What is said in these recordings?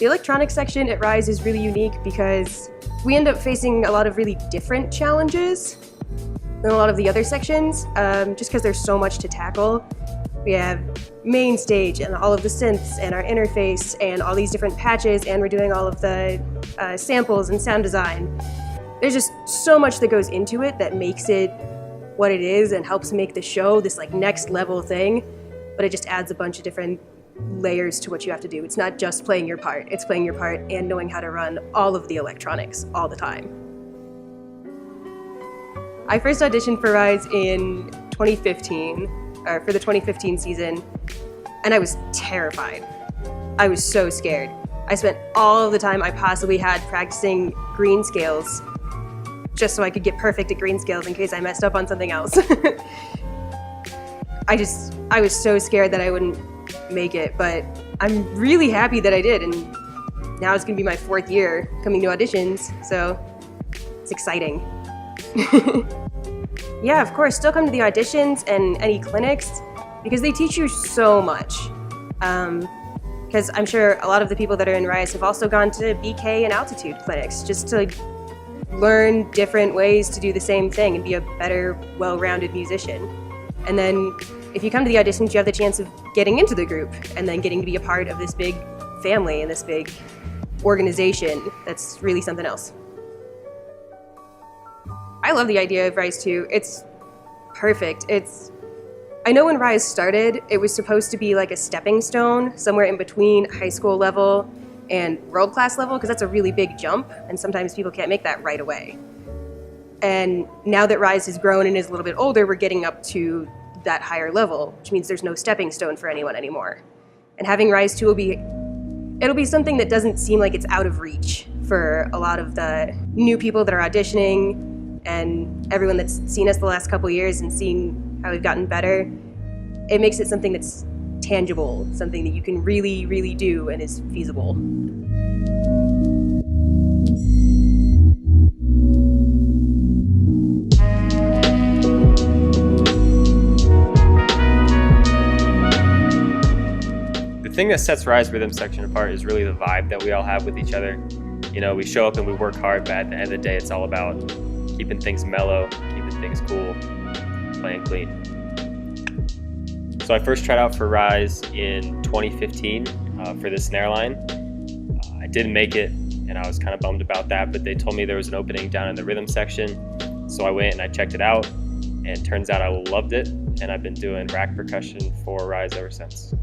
The electronics section at Rise is really unique because we end up facing a lot of really different challenges than a lot of the other sections, just because there's so much to tackle. We have main stage and all of the synths and our interface and all these different patches, and we're doing all of the samples and sound design. There's just so much that goes into it that makes it what it is and helps make the show this like next level thing, but it just adds a bunch of different layers to what you have to do. It's not just playing your part, it's playing your part and knowing how to run all of the electronics all the time. I first auditioned for Rise in 2015, or for the 2015 season, and I was terrified. I was so scared. I spent all of the time I possibly had practicing green scales just so I could get perfect at green scales in case I messed up on something else. I was so scared that I wouldn't make it, but I'm really happy that I did, and now it's gonna be my 4th year coming to auditions, so it's exciting. Yeah, of course, still come to the auditions and any clinics because they teach you so much. Because I'm sure a lot of the people that are in Rise have also gone to BK and Altitude clinics just to learn different ways to do the same thing and be a better, well-rounded musician. And then if you come to the auditions, you have the chance of getting into the group and then getting to be a part of this big family and this big organization that's really something else. I love the idea of Rise2. It's perfect. I know when Rise started, it was supposed to be like a stepping stone somewhere in between high school level and world-class level, because that's a really big jump, and sometimes people can't make that right away. And now that Rise has grown and is a little bit older, we're getting up to that higher level, which means there's no stepping stone for anyone anymore. And having Rise2 it'll be something that doesn't seem like it's out of reach for a lot of the new people that are auditioning and everyone that's seen us the last couple years and seeing how we've gotten better. It makes it something that's tangible, something that you can really, really do and is feasible. The thing that sets Rise Rhythm section apart is really the vibe that we all have with each other. You know, we show up and we work hard, but at the end of the day, it's all about keeping things mellow, keeping things cool, playing clean. So I first tried out for Rise in 2015 for the snare line. I didn't make it, and I was kind of bummed about that, but they told me there was an opening down in the rhythm section. So I went and I checked it out, and it turns out I loved it, and I've been doing rack percussion for Rise ever since.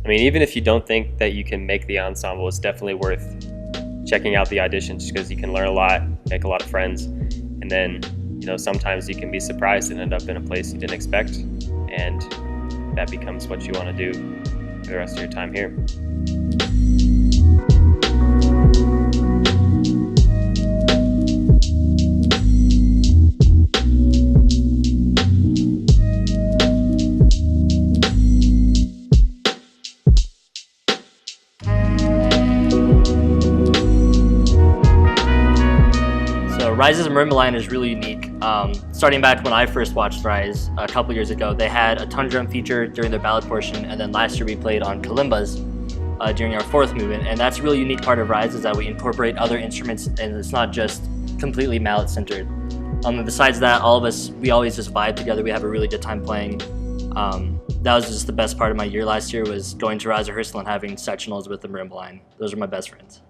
I mean, even if you don't think that you can make the ensemble, it's definitely worth checking out the audition just because you can learn a lot, make a lot of friends, and then, you know, sometimes you can be surprised and end up in a place you didn't expect, and that becomes what you want to do for the rest of your time here. Rise's marimba line is really unique. Starting back when I first watched Rise a couple years ago, they had a ton drum feature during their ballad portion, and then last year we played on kalimbas during our fourth movement, and that's a really unique part of Rise is that we incorporate other instruments and it's not just completely mallet centered. Besides that, all of us, we always just vibe together. We have a really good time playing. That was just the best part of my year last year, was going to Rise rehearsal and having sectionals with the marimba line. Those are my best friends.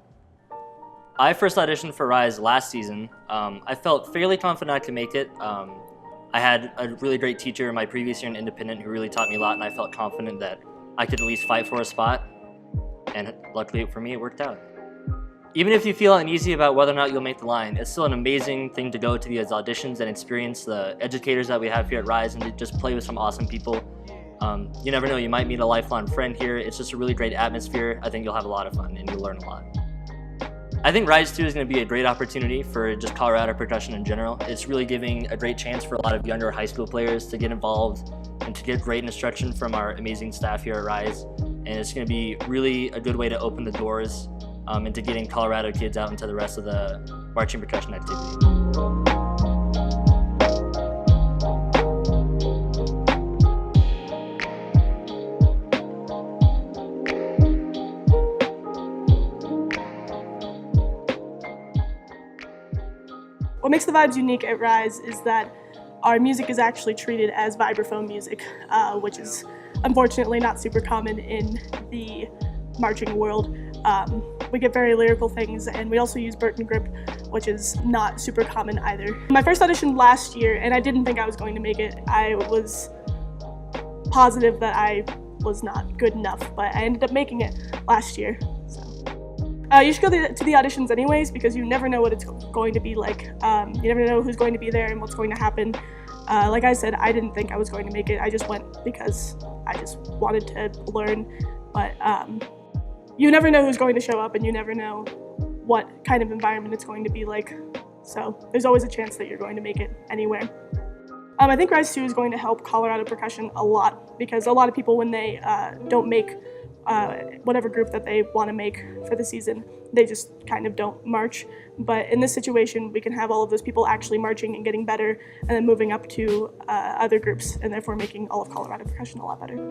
I first auditioned for Rise last season. I felt fairly confident I could make it. I had a really great teacher in my previous year in Independent who really taught me a lot, and I felt confident that I could at least fight for a spot, and luckily for me it worked out. Even if you feel uneasy about whether or not you'll make the line, it's still an amazing thing to go to these auditions and experience the educators that we have here at Rise and to just play with some awesome people. You never know, you might meet a lifelong friend here. It's just a really great atmosphere. I think you'll have a lot of fun and you'll learn a lot. I think Rise2 is going to be a great opportunity for just Colorado percussion in general. It's really giving a great chance for a lot of younger high school players to get involved and to get great instruction from our amazing staff here at Rise. And it's going to be really a good way to open the doors into getting Colorado kids out into the rest of the marching percussion activity. What makes the vibes unique at Rise is that our music is actually treated as vibraphone music, which is unfortunately not super common in the marching world. We get very lyrical things, and we also use Burton grip, which is not super common either. My first audition last year, and I didn't think I was going to make it. I was positive that I was not good enough, but I ended up making it last year. You should go to the auditions anyways, because you never know what it's going to be like. You never know who's going to be there and what's going to happen. Like I said, I didn't think I was going to make it. I just went because I just wanted to learn. But you never know who's going to show up, and you never know what kind of environment it's going to be like. So there's always a chance that you're going to make it anywhere. I think Rise2 is going to help Colorado percussion a lot, because a lot of people, when they don't make whatever group that they want to make for the season, they just kind of don't march. But in this situation, we can have all of those people actually marching and getting better, and then moving up to other groups, and therefore making all of Colorado percussion a lot better.